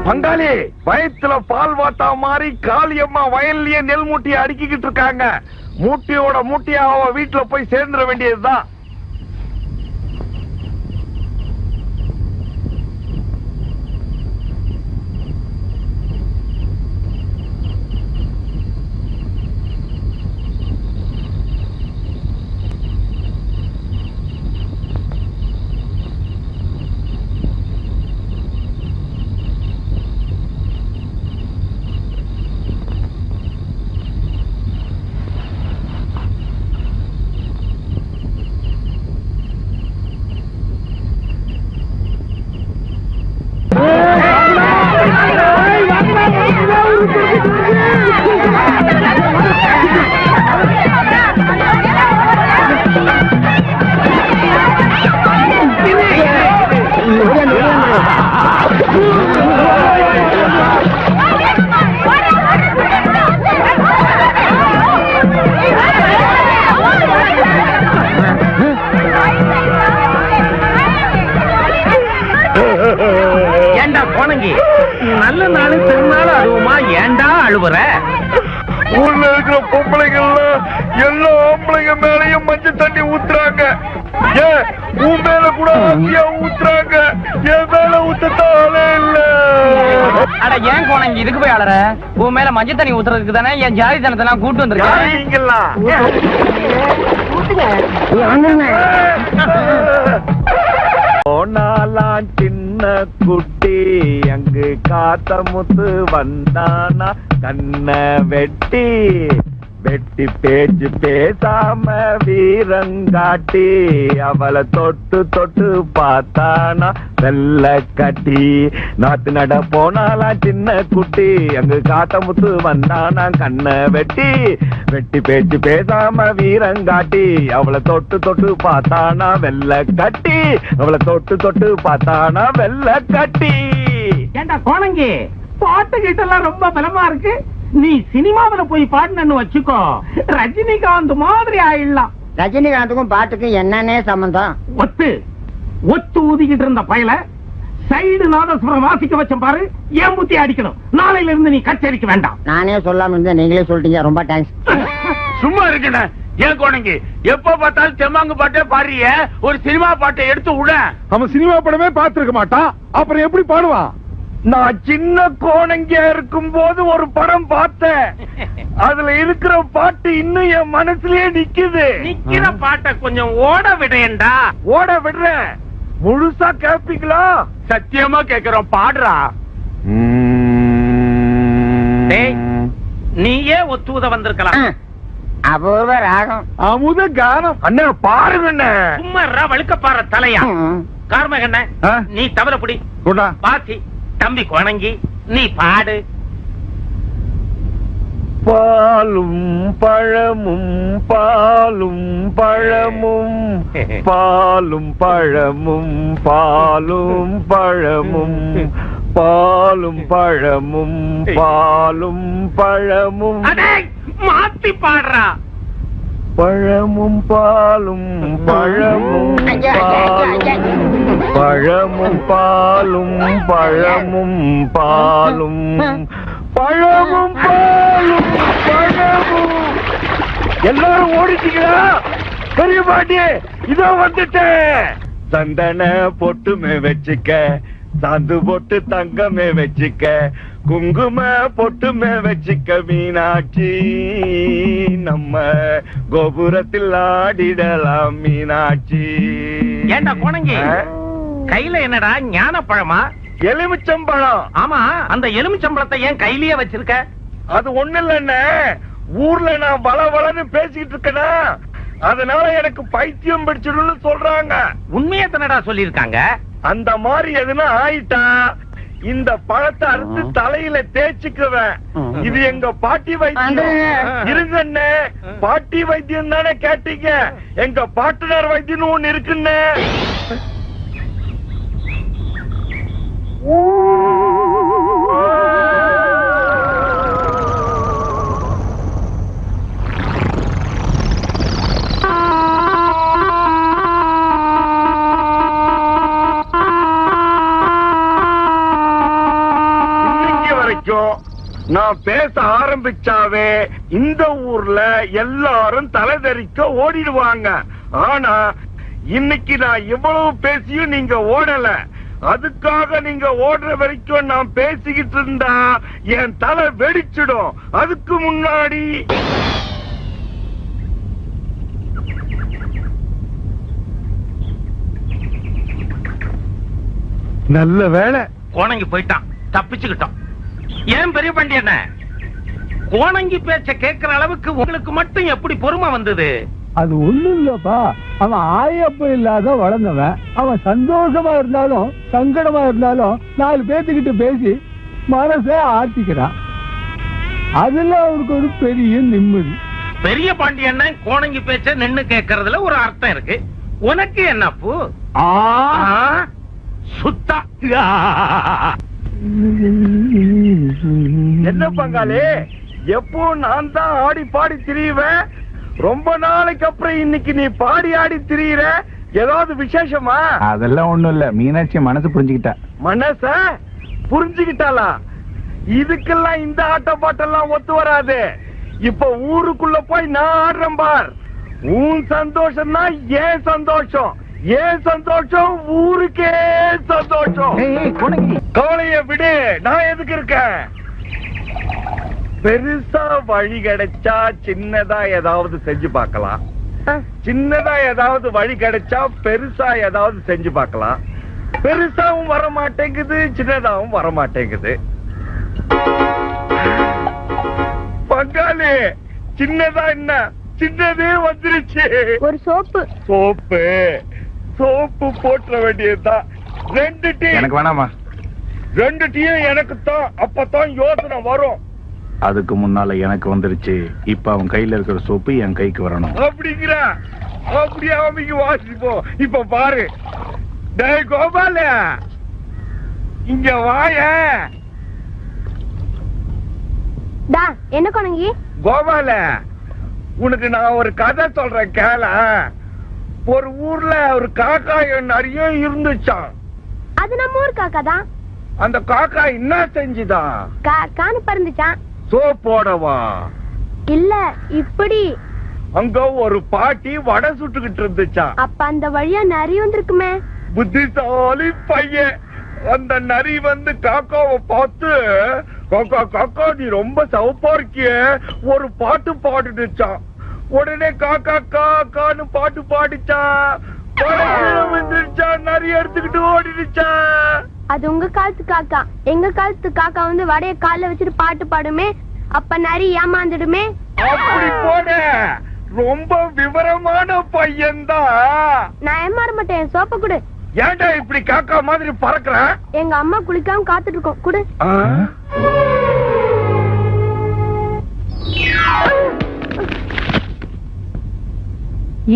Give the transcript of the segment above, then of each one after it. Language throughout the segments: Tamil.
பங்காளி, வயத்துல பால் வாத்தா மாதிரி காளியம்மா வயல்லயே நெல் மூட்டையை அடுக்கிக்கிட்டு இருக்காங்க. மூட்டையோட மூட்டையா அவ வீட்டுல போய் சேர்ந்துட வேண்டியதுதான். ஏண்டா கோணங்கி, நல்ல நாள் திருநாள் அதுவுமா ஏண்டா அழுவுற? ஊர்ல இருக்கிற பொம்பளைகள்ல எல்லா ஆம்பளைங்க மேலையும் மஞ்சள் தண்ணி ஊத்துறாங்க. ஏன் உன் மேல கூட ஆசையா ஊத்துறாங்க, என் மேல ஊத்தத்தாலே இல்ல. அட ஏன் கோணங்கி இதுக்கு போய் அழற? உன் மேல மஞ்சள் தண்ணி ஊத்துறதுக்கு தானே என் ஜாதி தனத்தெல்லாம் கூட்டு வந்திருக்கேன். போனாலாம் சின்ன குட்டி அங்கு காத்த முத்து வந்தானா கண்ண வெட்டி வெட்டி பேச்சு பேசாம வீரங்காட்டி அவளை தொட்டு தொட்டு பார்த்தானா வெள்ள கட்டி. நாத்து நட போனாலா சின்ன குட்டி அங்கு காத்த முத்து வந்தானா கண்ண வெட்டி வெட்டி பேச்சு பேசாம வீரங்காட்டி அவளை தொட்டு தொட்டு பார்த்தானா வெள்ள கட்டி அவளை தொட்டு தொட்டு பார்த்தானா வெள்ள கட்டி. ஏண்டா கோணங்கி, பாட்டு கிட்டெல்லாம் ரொம்ப பலமா இருக்கு. நீ சினிமாவில போய் பாடுனு வச்சுக்கோ, ரஜினிகாந்த் மாதிரி ஆயிடலாம். ரஜினிகாந்துக்கும் பாட்டுக்கும் என்னன்னே சம்பந்தம்? ஒத்து ஒத்து ஊதிக்கிட்டு இருந்த பயல சைடு நாதஸ்வரம் வாசிக்க வச்ச பாரு, ஏன் புத்தி அடிக்கணும். நாளையில இருந்து நீ கச்சேரிக்கு வேண்டாம். நானே சொல்லாம இருந்தேன், நீங்களே சொல்லிட்டீங்க. ரொம்ப தேங்க்ஸ். சும்மா இருக்கண்ண. ஏன் கோணங்கி எப்ப பார்த்தாலும் தெம்மாங்கு பாட்டே பாடுறிய, ஒரு சினிமா பாட்டை எடுத்து விட. அவன் சினிமா படமே பார்த்திருக்க மாட்டான், அப்புறம் எப்படி பாடுவான்? நான் சின்ன கோணங்கியா இருக்கும் போது ஒரு படம் பார்த்தேன். அதுல இருக்கிற பாட்டு இன்னும் என் மனசுலயே நிக்குது. நிக்கிற பாட்டை கொஞ்சம் ஓட விடையண்டா. ஓட விடுறேன், முழுசா கேப்பீங்களா? சத்தியமா கேக்குறோம், பாடுறா. நீயே ஒத்துவத வந்திருக்கலாம். அபூர்வ ராகம், அமுத கானம். அண்ணா பாருங்க. சும்மா வழுக்க பாற தலையா. கார்மகண்ண, நீ தவற புடி. பாசி தம்பி கோணங்கி, நீ பாடு. பாலும் பழமும் பாலும் பழமும் பாலும் பழமும் பாலும் பழமும் பாலும் பழமும் பாலும் பழமும். மாத்தி பாடுறா. பழமும் பாலும் பழமும் பழமும் பாலும் பழமும் பாலும் பழமும் பாலும் பழமும். எல்லாரும் ஓடிட்டீங்களா? பெரிய பாட்டி இதோ வந்துட்டேன். சந்தன பொட்டுமே வச்சுக்க, சாந்து பொட்டு தங்கமே வச்சுக்க, குங்கும பொட்டுமே வச்சுக்க மீனாட்சி, நம்ம கோபுரத்தில் ஆடிடலாம் மீனாட்சி. ஏண்டா கோணங்கி, கையில என்னடா ஞான பழமா? எலுமிச்சம்பழம். ஆமா, அந்த எலுமிச்சம்பழத்தை ஏன் கையிலேயே வச்சிருக்க? அது ஒண்ணு இல்லன்னு, ஊர்ல நான் வள வளன்னு பேசிக்கிட்டு இருக்கேனா, அதனால எனக்கு பைத்தியம் பிடிச்சிடும்னு சொல்றாங்க. உண்மையை தானடா சொல்லிருக்காங்க. அந்த மாதிரி எதுனா ஆயிட்டா இந்த பழத்தை அறுத்து தலையில தேய்ச்சிக்குவேன். இது எங்க பாட்டி வைத்தியம். இருங்கண்ணே, பாட்டி வைத்தியம் தானே கேட்டீங்க, எங்க பாட்டனார் வைத்தியம் ஒண்ணு இருக்குன்னு. வரைக்கும் நான் பேச ஆரம்பிச்சாவே இந்த ஊர்ல எல்லாரும் தலைதறிக்க ஓடிடுவாங்க. ஆனா இன்னைக்கு நான் இவ்வளவு பேசியும் நீங்க ஓடல. அதுக்காக நீங்க ஓடுற வரைக்கும் நான் பேசிக்கிட்டு இருந்தா என் தலை வெடிச்சிடும். அதுக்கு முன்னாடி நல்ல வேலை கோணங்கி போயிட்டான், தப்பிச்சுக்கிட்டோம். ஏன் பெரிய பாண்டியண்ண, கோணங்கி பேச்ச கேட்கிற அளவுக்கு உங்களுக்கு மட்டும் எப்படி பொறுமை வந்தது? அது ஒண்ணும் இல்லப்பா, அவன் ஆயப்ப இல்லாத வளர்ந்தவன். அவன் சந்தோஷமா இருந்தாலும் சங்கடமா இருந்தாலும் 4 பேத்துக்கிட்ட பேசி மனசை ஆட்டிக்கிறான். அதுல அவருக்கு ஒரு பெரிய நிம்மதி. பெரிய பாண்டியண்ணன் கோணங்கி பேச்ச நின்னு கேட்கறதுல ஒரு அர்த்தம் இருக்கு. உனக்கு என்ன பூ? சுத்தா என்ன பங்காளி, எப்போ நான் தான் ஆடி பாடி திரியுவேன். ரொம்ப நாளைக்கு அப்புறம் இன்னைக்கு நீ பாடி ஆடி திரியிற. ஏதாவது விசேஷமா? அதெல்லாம் ஒண்ணும் இல்ல, மீனாட்சி மனசு புரிஞ்சுக்கிட்டா. மனச புரிஞ்சுக்கிட்டாளா? இதுக்கெல்லாம் இந்த ஆட்ட பாட்டெல்லாம் ஒத்து வராது. இப்ப ஊருக்குள்ள போய் நான் ஆடுறேன் பார். உன் சந்தோஷம் தான் ஏன் சந்தோஷம், ஏன் சந்தோஷம் ஊருக்கே சந்தோஷம். கவலைய விடு, நான் எதுக்கு இருக்கேன்? பெருசா வழி கிடைச்சா சின்னதா ஏதாவது செஞ்சு பார்க்கலாம். சின்னதா ஏதாவது வழி கிடைச்சா பெருசா ஏதாவது செஞ்சு பார்க்கலாம். பெருசாவும் வர மாட்டேங்குது, சின்னதாவும் வர மாட்டேங்குது. பங்காளி, சின்னதா என்ன, சின்னதே வந்துருச்சு. ஒரு சோப்பு சோப்பு சோப்பு போட்டுற வேண்டியதுதான். 2 டீ எனக்கு வேணாமா? 2 டீயும் எனக்கு தான். அப்பதான் யோசனை வரும். அதுக்கு முன்னால எனக்கு வந்துருச்சு. இப்ப அவன் கையில இருக்கிற சோப்பு என் கைக்கு வரணும். அப்படிங்கிற அப்படியே அமைக்கு வாசிப்போம். இப்ப பாரு, டேய் கோபால, இங்க வாய. என்ன கோணங்கி? கோபால, உனக்கு நான் ஒரு கதை சொல்றேன் கேள. ஒரு ஊர்ல ஒரு காக்காயும் நிறைய இருந்துச்சான். அது நம்ம ஊர் காக்கா தான். அந்த காக்கா என்ன செஞ்சுதான்? காக்கான்னு பறந்துச்சான். சோப்போடவா? இல்ல, இப்படி. அங்க ஒரு பாட்டி வடை சுட்டுக்கிட்டு இருந்துச்சா. அப்ப அந்த வழியா நிறைய வந்திருக்குமே. புத்திசாலி பையன். அந்த நரி வந்து காக்காவை பார்த்து, காக்கா காக்கா நீ ரொம்ப சவப்பா இருக்கிய, ஒரு பாட்டு பாடிடுச்சான். உடனே காக்கா காக்கான்னு பாட்டு பாடிச்சா. வந்துருச்சா, நிறைய எடுத்துக்கிட்டு ஓடிடுச்சா. அது உங்க காலத்து காக்கா. எங்க காலத்து காக்கா வந்து வடைய கால்ல வச்சுட்டு பாட்டு பாடுமே. அப்ப நிறைய ஏமாந்துடுமே. அப்படி போன ரொம்ப விவரமான பையன்தான். நான் ஏமாற மாட்டேன். சோப்ப குடு. ஏன்டா இப்படி காக்கா மாதிரி பறக்குற? எங்க அம்மா குளிக்காம காத்துட்டு இருக்கோம். குடு.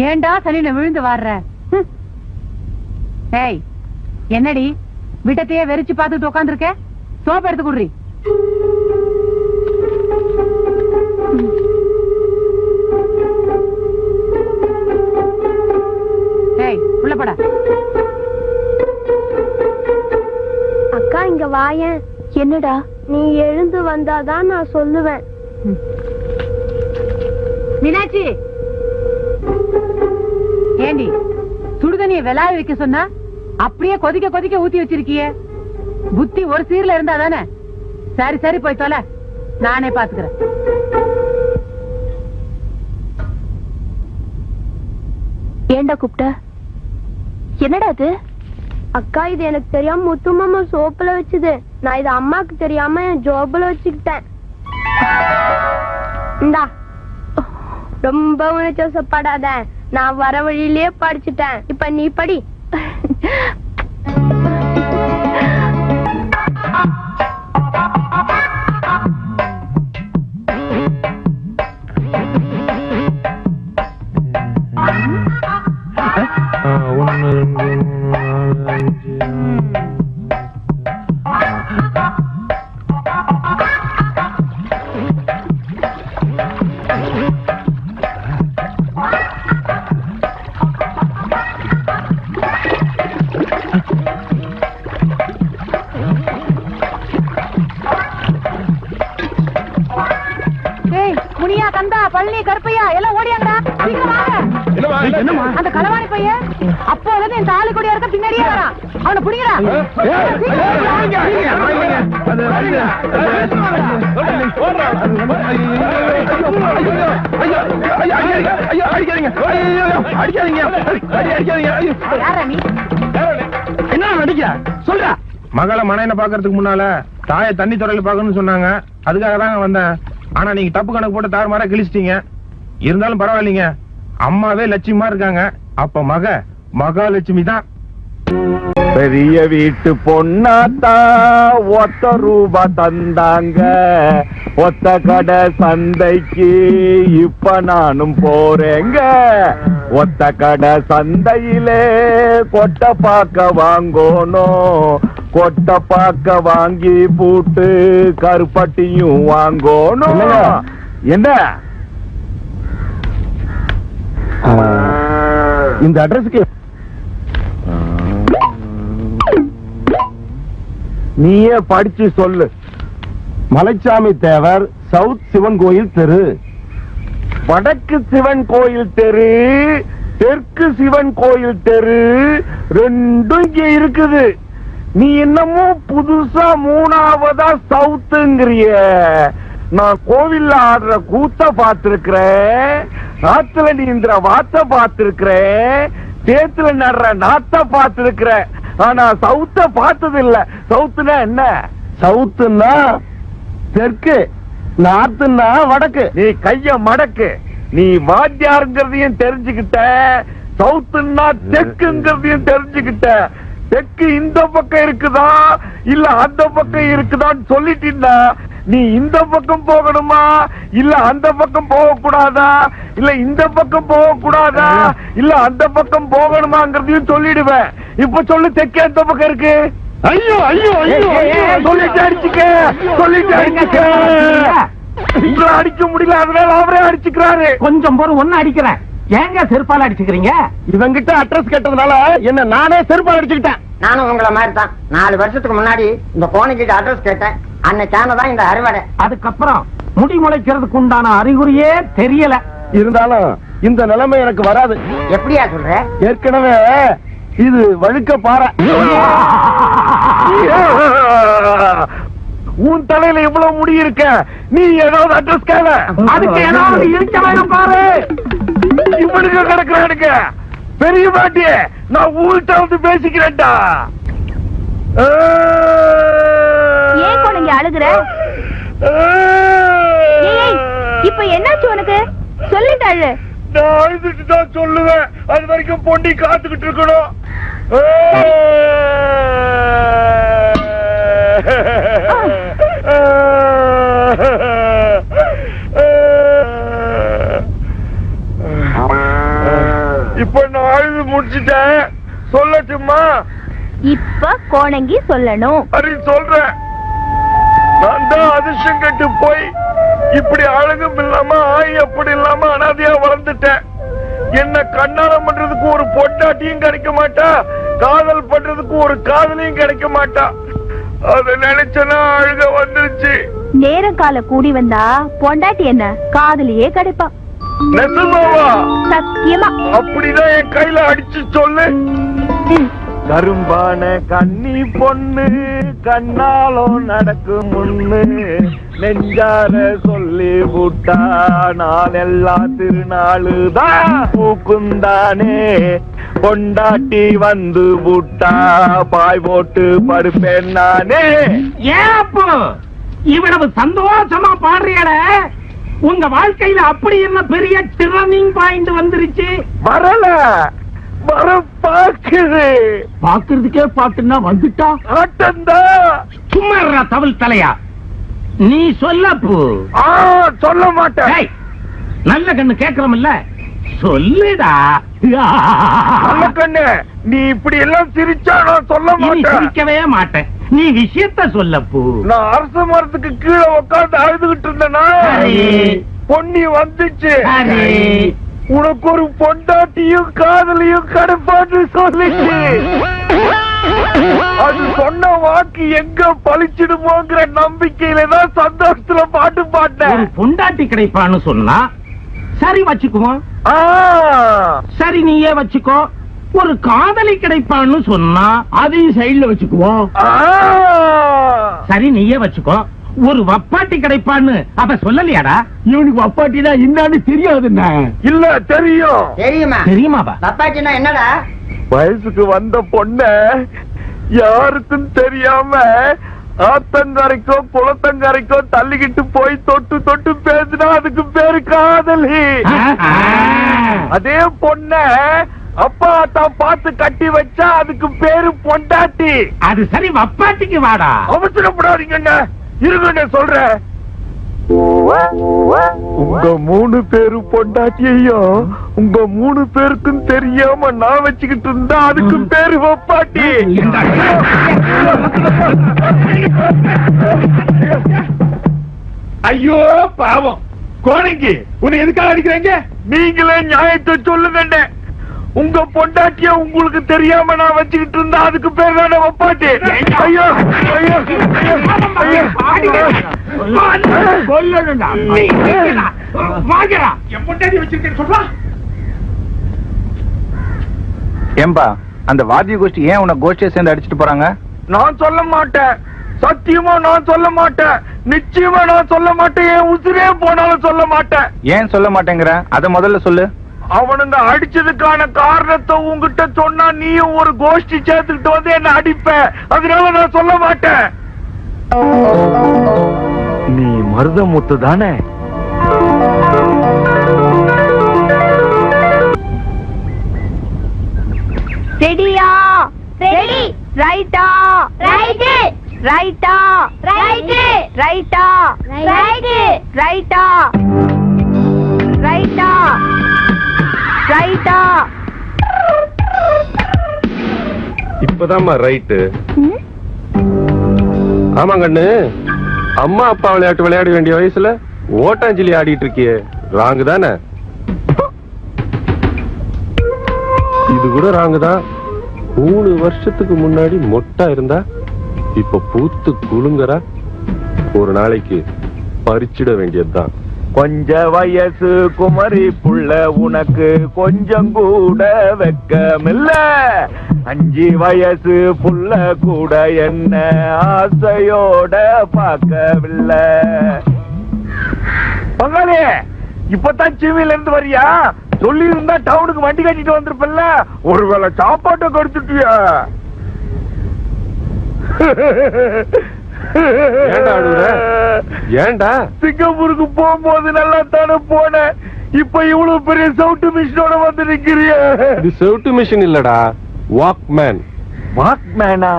ஏண்டா சனின விழுந்து வாடுற? ஏய், என்னடி விட்டத்தையே வெறிச்சு பாத்துட்டு உட்காந்துருக்க? சோப்பு எடுத்து குடுறி. ஏய், உள்ள போடா. அக்கா இங்க வாயேன். என்னடா? நீ எழுந்து வந்தாதான் நான் சொல்லுவேன். மீனாட்சி, ஏண்டி சுடுதண்ணிய வெளாய வைக்க சொன்னா அப்படியே கொதிக்க கொதிக்க ஊத்தி வச்சிருக்கியே? புத்தி ஒரு சீர்ல இருந்தா தானே? சரி சரி, போய் தொலை, நானே பாத்துக்கிறேன். ஏண்டா கூப்பிட்ட? என்னடா அது? அக்கா, இது எனக்கு தெரியாம முத்து மாமா சோப்புல வச்சுது. நான் இது அம்மாக்கு தெரியாம என் ஜோப்புல வச்சுக்கிட்டேன். இந்தா. ரொம்ப உணர்ச்சப்படாத. நான் வர வழியிலேயே படிச்சுட்டேன். இப்ப நீ படி. முனியா, கந்தா, பழனி, கருப்பையா எல்லாம் ஓடியாங்கடா. சீக்கிரம் வாங்க. அந்த களவாணி பையன் அப்போல என் தாலி கொடியா இருக்க பின்னாடியே வரான். அவனை பிடிங்கடா. என்ன நடிக்க சொல்ற? மகளை மனையனை பாக்குறதுக்கு முன்னால தாயை தண்ணி துறையில பாக்கணும்னு சொன்னாங்க. அதுக்காக தாங்க வந்தேன். ஆனா நீங்க தப்பு கணக்கு போட்டு தாறுமாறா கிழிச்சிட்டீங்க. இருந்தாலும் பரவாயில்லைங்க, அம்மாவே லட்சுமிமா இருக்காங்க. அப்ப மகாலட்சுமி தான். பெரிய வீட்டு பொண்ணாத்தா ஒத்த ரூபா தந்தாங்க. ஒத்த கடை சந்தைக்கு இப்ப நானும் போறேங்க. ஒத்த கடை சந்தையிலே கொட்டை பாக்க வாங்கணும். கொட்டை பாக்க வாங்கி பூட்டு கருப்பட்டியும் வாங்கணும். என்ன இந்த அட்ரஸ்க்கு நீயே படிச்சு சொல்லு. மலைச்சாமி தேவர், சவுத் சிவன் கோயில் தெரு. வடக்கு சிவன் கோயில் தெரு, தெற்கு சிவன் கோயில் தெரு, ரெண்டும் இங்க இருக்குது. நீ என்னமோ புதுசா மூணாவதா சவுத்துங்கிறிய. நான் கோவில்ல ஆடுற கூத்த பாத்திருக்கிறேன், ஆத்துல நீந்திர வாத்த பாத்திருக்கிறேன், சேத்துல நடுற நாத்த பாத்திருக்கிறேன். ஆனா சவுத்த பார்த்தது இல்ல. சவுத்துனா என்ன? சவுத்துன்னா தெற்கு, நார்த்துன்னா வடக்கு. நீ கைய மடக்கு. நீ வாத்தியாருங்கிறதையும் தெரிஞ்சுக்கிட்ட, சவுத்துன்னா தெற்குங்கிறதையும் தெரிஞ்சுக்கிட்ட. தெற்கு இந்த பக்கம் இருக்குதா இல்ல அந்த பக்கம் இருக்குதான்னு சொல்லிட்டீன்னா நீ இந்த பக்கம் போகணுமா இல்ல அந்த பக்கம் போக கூடாதா, இல்ல இந்த பக்கம் போக கூடாதா, இல்ல அந்த பக்கம் போகணுமாங்கிறதையும் சொல்லிடுவேன். இப்ப சொல்லு, தெற்கே எந்த பக்கம் இருக்கு? ஐயோ ஐயோ ஐயோ, சொல்லிட்டு அடிச்சுக்க, சொல்லிட்டு அடிச்சுக்க. உங்களை அடிக்க முடியல, அதனால அவரே அடிச்சுக்கிறாரு. கொஞ்சம் போற ஒண்ணு அடிக்கிறேன். ஏங்க செருப்பால அடிச்சுக்கிறீங்க? இவங்கிட்ட அட்ரஸ் கேட்டதுனால என்ன நானே செருப்பால் அடிச்சுக்கிட்டேன். நானும் உங்களை மாதிரி தான் 4 வருஷத்துக்கு முன்னாடி இந்த கோணிக்கிட்ட அட்ரஸ் கேட்டேன். அன்னைக்கானதான் இந்த அறுவடை. அதுக்கப்புறம் முடி முளைக்கிறதுக்கு உண்டான அறிகுறியே தெரியல. இருந்தாலும் இந்த நிலைமை எனக்கு வராது. எப்படியா சொல்ற? ஏற்கனவே இது வழுக்க பாறை. உன் தலையில இவ்வளவு முடி இருக்க, நீ ஏதாவது அட்ரஸ் கேள. அதுக்கு ஏதாவது இருக்க வேணும் பாரு. இவனுக்கு கிடக்குறானுங்க. பெரிய பாட்டி, நான் ஊர்கிட்ட வந்து பேசிக்கிறேன்டா. ஏன் கொண்டங்க அழுகுற? இப்ப என்னாச்சு உனக்கு? சொல்லிட்டு அழு. நான் அழுதுட்டு தான் சொல்லுவேன். அது வரைக்கும் பொண்டி காத்துக்கிட்டு இருக்கணும். இப்ப நான் அழுது முடிச்சுட்டேன். சொல்லட்டுமா? இப்ப கோணங்கி சொல்லணும். சரி சொல்றேன். நான் தான் அதிர்ஷ்டம் கட்டு போய் இப்படி அழகும் இல்லாம ஆய் அப்படி இல்லாம அனாதையா வளர்ந்துட்டேன். என்ன கண்ணாலம் பண்றதுக்கு ஒரு பொண்டாட்டியும் கிடைக்க மாட்டா, காதல் பண்றதுக்கு ஒரு காதலியும் கிடைக்க மாட்டா. அத நினைச்சனா அழுக வந்துருச்சு. நேரம் கால கூடி வந்தா பொண்டாட்டி என்ன காதலியே கிடைப்பா. நிஜமாவா? சத்தியமா. அப்படிதான் என் கையில அடிச்சு சொல்லு. கரும்பான கண்ணி பொண்ணு கண்ணாலோ நடக்கும் முன்னு நெஞ்சார சொல்லி விட்டா நாளெல்லாம் திருநாளுதான் பூக்குந்தானே. பொண்டாட்டி வந்து விட்டா பாய் போட்டு படுப்பேன் நானே. ஏன் அப்போ இவ்வளவு சந்தோஷமா பாடுறீட? உங்க வாழ்க்கையில அப்படி என்ன பெரிய டர்னிங் பாயிண்ட் வந்துருச்சு? வரல, வர பாக்குது. பாக்குறதுக்கே பாட்டுன்னா வந்துட்டா ஆட்டந்தா. சும்மா தவள் தலையா, நீ சொல்லப்பு. சொல்ல மாட்டேன். நல்ல கண்ணு கேக்குறோம்ல, சொல்லுடா. நல்ல கண்ணு, நீ இப்படி எல்லாம் சிரிச்சா நான் சொல்ல மாட்டேன். சிரிக்கவே மாட்டேன். நீ விஷயத்த சொல்லப்பு. நான் அரச மரத்துக்கு கீழே உட்கார்ந்து அழுதுகிட்டு இருந்தேனா பொன்னி வந்துச்சு. உனக்கு ஒரு பொண்டாட்டியும் காதலியும் கடப்பாட்டு சொல்லிச்சு. அது சொன்ன வாக்கு எங்க பழிச்சிடுமோங்கிற நம்பிக்கையில தான் சந்தோஷத்துல பாட்டு பாட்டேன். ஒரு பொண்டாட்டி கிடைப்பான்னு சொன்னா சரி வச்சுக்குவோம். சரி நீயே வச்சுக்கோ. ஒரு காதலி கிடைப்பான்னு சொன்னா அதையும் சைடுல வச்சுக்குவோம். சரி நீயே வச்சுக்கோ. ஒரு வப்பாட்டி கிடைப்பான்னு அப்ப சொல்லலையாடா? இவனுக்கு வப்பாட்டினா என்னன்னு தெரியாதுண்ணா. இல்ல தெரியும். தெரியுமா? தெரியுமாப்பா? தப்பாச்சுன்னா என்னடா? வயசுக்கு வந்த பொண்ண யாருக்கும் தெரியாம ஆத்தங்கரைக்கோ குளத்தங்கரைக்கோ தள்ளிக்கிட்டு போய் தொட்டு தொட்டு பேசினா அதுக்கு பேரு காதலி. அதே பொண்ண அப்பா தான் பார்த்து கட்டி வச்சா அதுக்கு பேரு பொண்டாட்டி. அது சரி வப்பாட்டிக்கு வாடா. அவசரப்படாதீங்க, இருங்க சொல்றேன். உங்க 3 பேரு பொண்டாட்டியையும் உங்க 3 பேருக்கும் தெரியாம நான் வச்சுக்கிட்டு இருந்தா அதுக்கு பேரு வப்பாட்டி. ஐயோ பாவம் கோணங்கி, உன்னை எதுக்காக அடிக்கிறீங்க? நீங்களே நியாயத்தை சொல்லுங்க. உங்க பொண்டாட்டிய உங்களுக்கு தெரியாம நான் வச்சுக்கிட்டு இருந்தா அதுக்கு பேர் தானே வப்பாட்டி. ஐயோ ஐயோ ஏம்பா, அந்த வாத்திய கோஷ்டி ஏன் உன்னை கோஷ்டியை சேர்ந்து அடிச்சுட்டு போறாங்க? நான் சொல்ல மாட்டேன், சத்தியமா நான் சொல்ல மாட்டேன், நிச்சயமா நான் சொல்ல மாட்டேன், என் உசிரே போனாலும் சொல்ல மாட்டேன். ஏன் சொல்ல மாட்டேங்கிற? அத முதல்ல சொல்லு. அவனுங்க அடிச்சதுக்கான காரணத்தை உங்ககிட்ட சொன்னா நீயும் ஒரு கோஷ்டி சேர்த்துக்கிட்டு வந்து என்ன அடிப்ப. அதனால நான் சொல்ல மாட்டேன். நீ மருதமுத்து தானே? ரெடியா? ரெடி. ரைட்டா? ரைட். ரைட்டா? ரைட். ரைட்டா? ரைட். ரைட்டா? ரைட்டா? ரைட்டா? இப்பதாம்மா ரைட்டு. ஆமா கண்ணு, அம்மா அப்பா விளையாட்டு விளையாட வேண்டிய வயசுல ஓட்டாஞ்சலி ஆடிட்டு இருக்கியே, ராங்கு தானே? இது கூட ராங்கு தான். 3 வருஷத்துக்கு முன்னாடி மொட்டா இருந்தா இப்ப பூத்து குலுங்கறா. ஒரு நாளைக்கு பறிச்சிட வேண்டியதுதான். கொஞ்ச வயசு குமரி புள்ள உனக்கு கொஞ்சம் கூட வெக்கமில்ல. 5 வயசு புள்ள கூட என்ன ஆசையோட பார்க்கவில்லை. பங்காளி, இப்பதான் சிவில இருந்து வரியா? சொல்லி இருந்தா டவுனுக்கு வண்டி கட்டிட்டு வந்திருப்பல்ல. ஒருவேளை சாப்பாட்டை கொடுத்துட்டியா? ஏண்டா அழுகுற? ஏண்டா? சிங்கப்பூருக்கு போகும்போது நல்லா தானே போனேன். இப்ப இவ்வளவு பெரிய சவுட்டு மிஷினோட வந்து நிக்கிறிய. இது செவுட்டு மிஷின் இல்லடா, வாக்மேன். வாக்மேனா?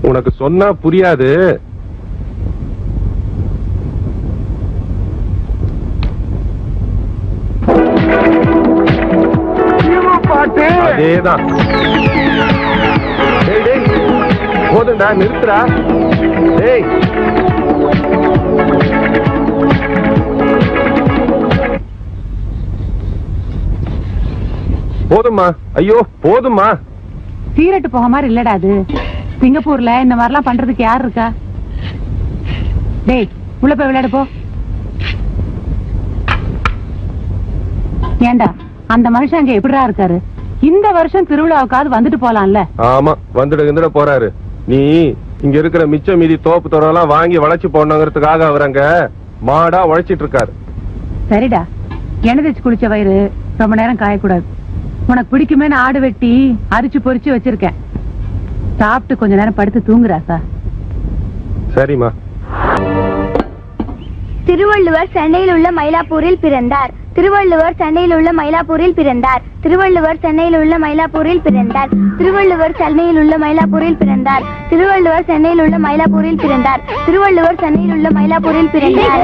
உனக்கு சொன்னா புரியாது. பாட்டு அதேதான். போதுண்டா, நிறுத்துறா. ஏய், போதுமா? ஐயோ போதுமா? சீரட்டு போக மாதிரி இல்லடா அது. சிங்கப்பூர்ல இந்த மாதிரிலாம் பண்றதுக்கு யார் இருக்கா? டேய், உள்ள போய் விளையாடு போ. ஏண்டா, அந்த மனுஷன் அங்க எப்படிடா இருக்காரு? இந்த வருஷம் திருவிழாவுக்காவது வந்துட்டு போலாம்ல? ஆமா, வந்துட போறாரு. நீ இங்க இருக்கிற மிச்ச மீதி தோப்பு தோறெல்லாம் வாங்கி வளைச்சு போடணுங்கிறதுக்காக அவர் அங்க மாடா உழைச்சிட்டு இருக்காரு. சரிடா, எண்ணெய் தேய்ச்சி குளிச்ச வயிறு ரொம்ப நேரம் காயக்கூடாது. உனக்கு பிடிக்குமேன்னு ஆடு வெட்டி அரிச்சு பொரிச்சு வச்சிருக்கேன். சாப்பிட்டு கொஞ்ச நேரம் படுத்து தூங்குறாசா? சரிம்மா. திருவள்ளுவர் சென்னையில் உள்ள மயிலாப்பூரில் பிறந்தார். திருவள்ளுவர் சென்னையில் உள்ள மயிலாப்பூரில் பிறந்தார். திருவள்ளுவர் சென்னையில் உள்ள மயிலாப்பூரில் பிறந்தார். திருவள்ளுவர் சென்னையில் உள்ள மயிலாப்பூரில் பிறந்தார். திருவள்ளுவர் சென்னையில் உள்ள மயிலாப்பூரில் பிறந்தார். திருவள்ளுவர் சென்னையில் உள்ள மயிலாப்பூரில் பிறந்தார்.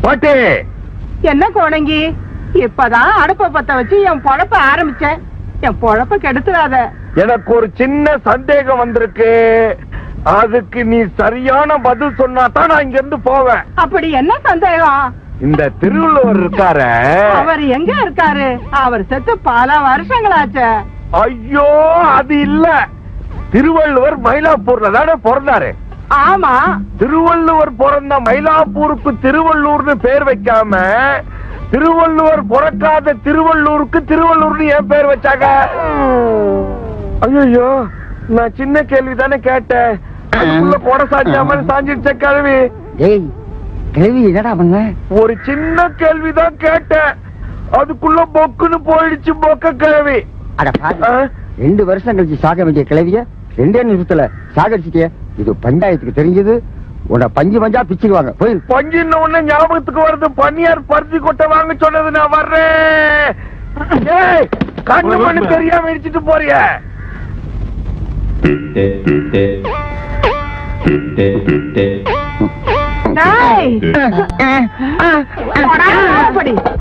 பாட்டு என்ன கோணங்கி, இப்பதான் அடுப்ப பத்த வச்சு என் பொழப்ப ஆரம்பிச்சேன். என் பொழப்ப கெடுத்துறாத. எனக்கு ஒரு சின்ன சந்தேகம் வந்திருக்கு. அதுக்கு நீ சரியான பதில் சொன்னா தான் நான் இங்க இருந்து போவேன். அப்படி என்ன சந்தேகம்? இந்த திருவள்ளுவர் இருக்காரு, அவர் எங்க இருக்காரு? அவர் செத்து பல வருஷங்களாச்சே. ஐயோ அது இல்ல, திருவள்ளுவர் மயிலாப்பூர்ல தானே பிறந்தாரு. ஆமா, திருவள்ளுவர் பிறந்த மயிலாப்பூருக்கு திருவள்ளூர்னு பேர் வைக்காம திருவள்ளுவர் பிறக்காத திருவள்ளூருக்கு திருவள்ளூர்னு ஏன் பேர் வச்சாங்க? ஐயோ, நான் சின்ன கேள்வி தானே கேட்டேன், அதுக்குள்ள போட சாஞ்சாம சாஞ்சிடுச்ச கேள்வி. ஏய் கிழவி என்னடா பண்ண? ஒரு சின்ன கேள்விதான் கேட்டேன், அதுக்குள்ள பொக்குன்னு போயிடுச்சு பொக்க கேள்வி. அட பாரு, 2 வருஷம் கழிச்சு சாக வேண்டிய கிழவிய 2 நிமிஷத்துல சாகடிச்சிட்டிய. இது பஞ்சாயத்துக்கு தெரிஞ்சது, உன்னை பஞ்சு பஞ்சா பிச்சிருவாங்க. போய் பஞ்சின்ன உடனே ஞாபகத்துக்கு வருது, பன்னியார் பருத்தி கொட்டை வாங்க சொன்னது. நான் வர்றேன். ஏய், கண்ணு மண்ணு தெரியாம இடிச்சிட்டு போறிய. டேய். போடா, போடி.